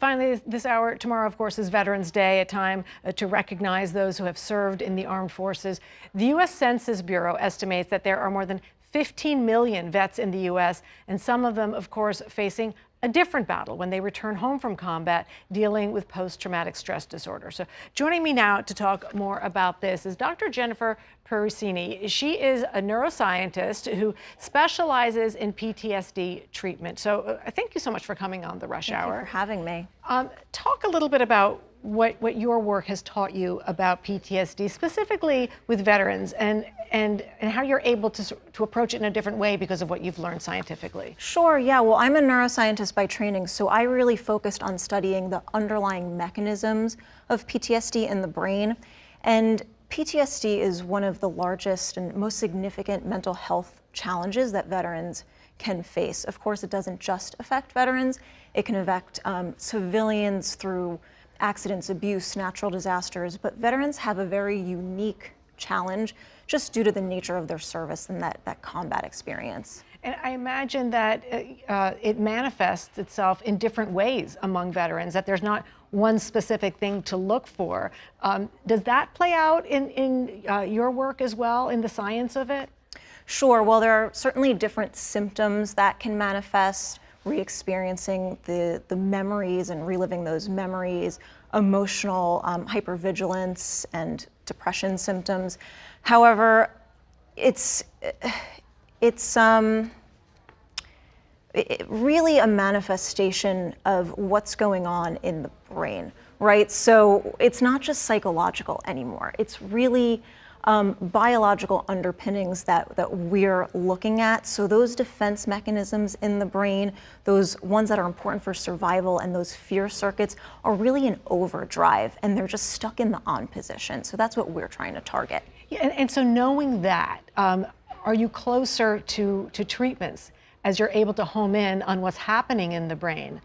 Finally, this hour, tomorrow, of course, is Veterans Day, a time to recognize those who have served in the armed forces. The U.S. Census Bureau estimates that there are more than 15 million vets in the U.S., and some of them, of course, facing a different battle when they return home from combat, dealing with post-traumatic stress disorder. So joining me now to talk more about this is Dr. Jennifer Perusini. She is a neuroscientist who specializes in PTSD treatment. So thank you so much for coming on the Rush Hour. Thank you for having me. Talk a little bit about what your work has taught you about PTSD, specifically with veterans, and how you're able to approach it in a different way because of what you've learned scientifically. Sure, yeah. Well, I'm a neuroscientist by training, so I really focused on studying the underlying mechanisms of PTSD in the brain. And PTSD is one of the largest and most significant mental health challenges that veterans can face. Of course, it doesn't just affect veterans. It can affect civilians through accidents, abuse, natural disasters, but veterans have a very unique challenge just due to the nature of their service and that combat experience. And I imagine that it manifests itself in different ways among veterans, that there's not one specific thing to look for. Does that play out in your work as well, in the science of it? Sure. Well, there are certainly different symptoms that can manifest: re-experiencing the memories and reliving those memories, emotional hypervigilance and depression symptoms. However, it's really a manifestation of what's going on in the brain, right? So it's not just psychological anymore. It's really biological underpinnings that we're looking at. So those defense mechanisms in the brain, those ones that are important for survival, and those fear circuits are really in overdrive, and they're just stuck in the on position. So that's what we're trying to target. Yeah, and so knowing that, are you closer to treatments as you're able to home in on what's happening in the brain?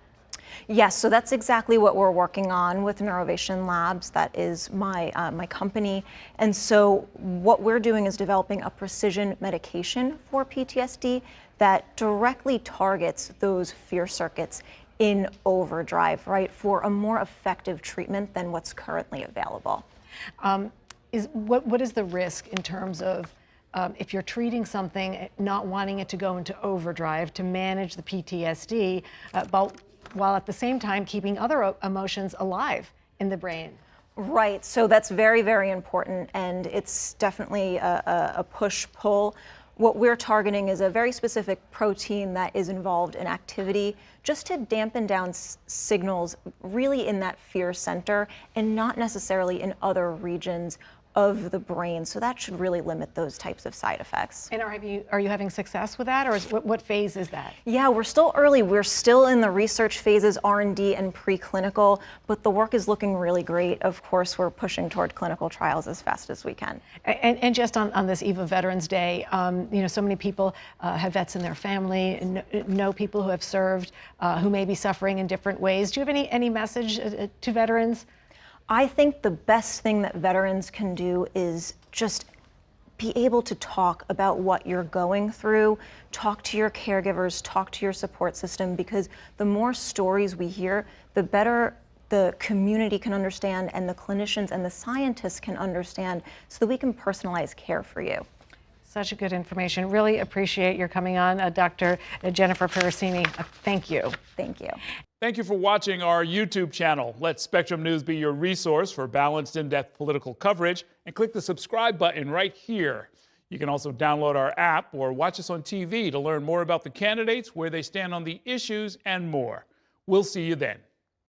Yes, so that's exactly what we're working on with Neurovation Labs. That is my company. And so what we're doing is developing a precision medication for PTSD that directly targets those fear circuits in overdrive, right, for a more effective treatment than what's currently available. What is the risk in terms of if you're treating something, not wanting it to go into overdrive to manage the PTSD, while at the same time keeping other emotions alive in the brain? Right, so that's very, very important, and it's definitely a push-pull. What we're targeting is a very specific protein that is involved in activity, just to dampen down signals really in that fear center and not necessarily in other regions of the brain. So that should really limit those types of side effects. And are you having success with that, or what phase is that? Yeah, we're still early. We're still in the research phases, R&D and preclinical, but the work is looking really great. Of course, we're pushing toward clinical trials as fast as we can. And just on this eve of Veterans Day, you know, so many people have vets in their family, know people who have served, who may be suffering in different ways. Do you have any message to veterans? I think the best thing that veterans can do is just be able to talk about what you're going through, talk to your caregivers, talk to your support system, because the more stories we hear, the better the community can understand, and the clinicians and the scientists can understand, so that we can personalize care for you. Such a good information. Really appreciate your coming on, Dr. Jennifer Perusini. Thank you. Thank you. Thank you for watching our YouTube channel. Let Spectrum News be your resource for balanced, in-depth political coverage, and click the subscribe button right here. You can also download our app or watch us on TV to learn more about the candidates, where they stand on the issues, and more. We'll see you then.